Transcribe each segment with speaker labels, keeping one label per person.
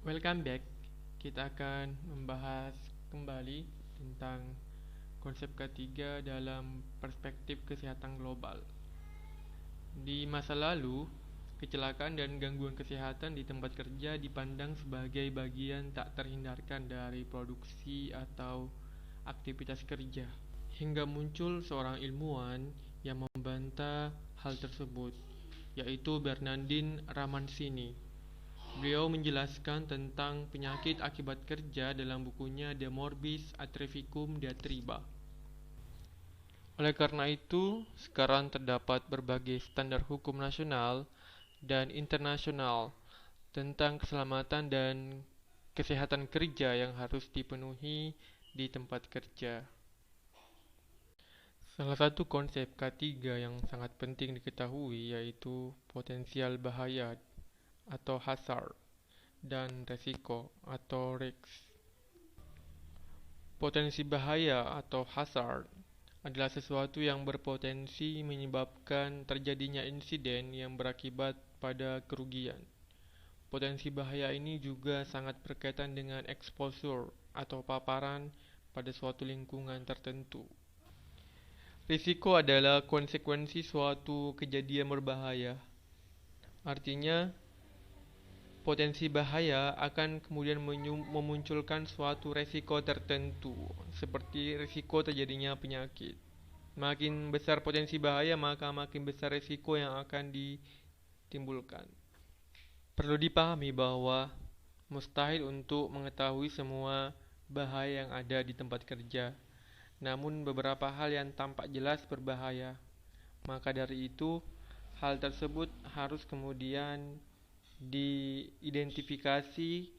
Speaker 1: Welcome back. Kita akan membahas kembali tentang konsep ketiga dalam perspektif kesehatan global. Di masa lalu, kecelakaan dan gangguan kesehatan di tempat kerja dipandang sebagai bagian tak terhindarkan dari produksi atau aktivitas kerja. Hingga muncul seorang ilmuwan yang membantah hal tersebut, yaitu Bernardine Ramancini. Beliau menjelaskan tentang penyakit akibat kerja dalam bukunya De Morbis Atrevicum Diatriba. Oleh karena itu, sekarang terdapat berbagai standar hukum nasional dan internasional tentang keselamatan dan kesehatan kerja yang harus dipenuhi di tempat kerja. Salah satu konsep ketiga yang sangat penting diketahui yaitu potensial bahaya atau hazard dan resiko atau risks. Potensi bahaya atau hazard adalah sesuatu yang berpotensi menyebabkan terjadinya insiden yang berakibat pada kerugian. Potensi bahaya ini juga sangat berkaitan dengan exposure atau paparan pada suatu lingkungan tertentu. Risiko adalah konsekuensi suatu kejadian berbahaya. Artinya, potensi bahaya akan kemudian memunculkan suatu resiko tertentu, seperti risiko terjadinya penyakit. Makin besar potensi bahaya, maka makin besar risiko yang akan ditimbulkan. Perlu dipahami bahwa mustahil untuk mengetahui semua bahaya yang ada di tempat kerja. Namun beberapa hal yang tampak jelas berbahaya. Maka dari itu, hal tersebut harus kemudian diidentifikasi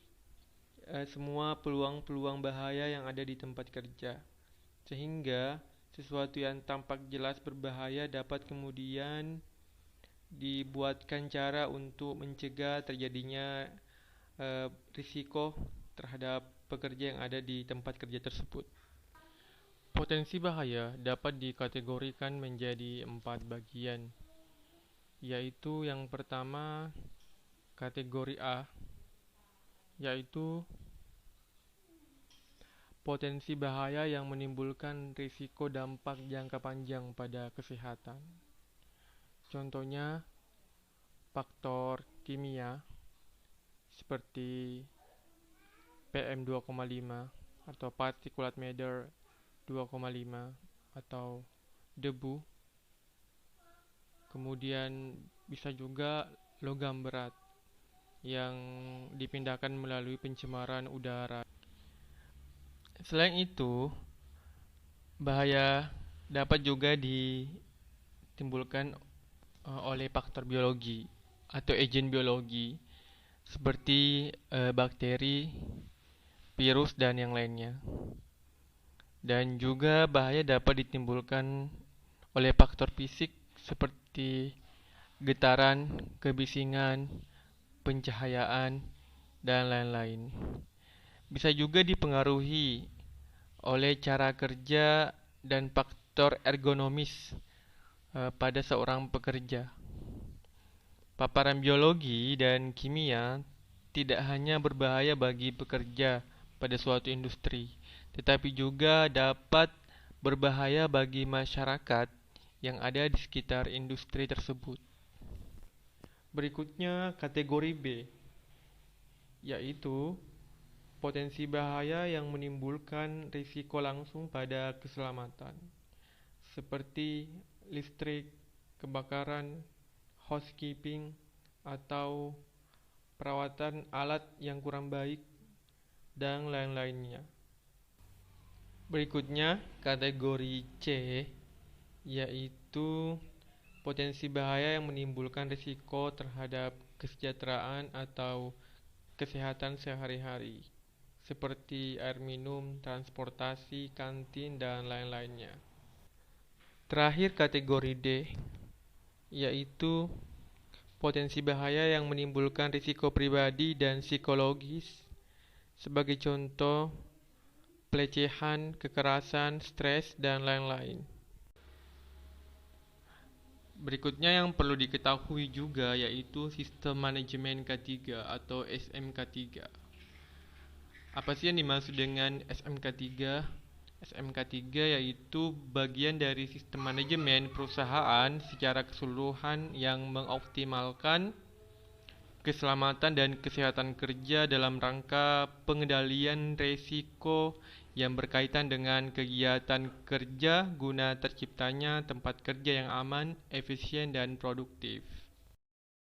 Speaker 1: semua peluang-peluang bahaya yang ada di tempat kerja. Sehingga sesuatu yang tampak jelas berbahaya dapat kemudian dibuatkan cara untuk mencegah terjadinya risiko terhadap pekerja yang ada di tempat kerja tersebut. Potensi bahaya dapat dikategorikan menjadi 4 bagian, yaitu yang pertama kategori A, yaitu potensi bahaya yang menimbulkan risiko dampak jangka panjang pada kesehatan. Contohnya, faktor kimia seperti PM2,5 atau particulate matter 2,5 atau debu. Kemudian bisa juga logam berat yang dipindahkan melalui pencemaran udara. Selain itu, bahaya dapat juga ditimbulkan oleh faktor biologi atau agen biologi seperti bakteri, virus, dan yang lainnya. Dan juga bahaya dapat ditimbulkan oleh faktor fisik seperti getaran, kebisingan, pencahayaan, dan lain-lain. Bisa juga dipengaruhi oleh cara kerja dan faktor ergonomis pada seorang pekerja. Paparan biologi dan kimia tidak hanya berbahaya bagi pekerja pada suatu industri, tetapi juga dapat berbahaya bagi masyarakat yang ada di sekitar industri tersebut. Berikutnya kategori B, yaitu potensi bahaya yang menimbulkan risiko langsung pada keselamatan, seperti listrik, kebakaran, housekeeping, atau perawatan alat yang kurang baik, dan lain-lainnya. Berikutnya, kategori C, yaitu potensi bahaya yang menimbulkan risiko terhadap kesejahteraan atau kesehatan sehari-hari, seperti air minum, transportasi, kantin, dan lain-lainnya. Terakhir, kategori D, yaitu potensi bahaya yang menimbulkan risiko pribadi dan psikologis, sebagai contoh pelecehan, kekerasan, stres, dan lain-lain. Berikutnya yang perlu diketahui juga yaitu sistem manajemen K3 atau SMK3. Apa sih yang dimaksud dengan SMK3? SMK3 yaitu bagian dari sistem manajemen perusahaan secara keseluruhan yang mengoptimalkan keselamatan dan kesehatan kerja dalam rangka pengendalian risiko yang berkaitan dengan kegiatan kerja guna terciptanya tempat kerja yang aman, efisien, dan produktif.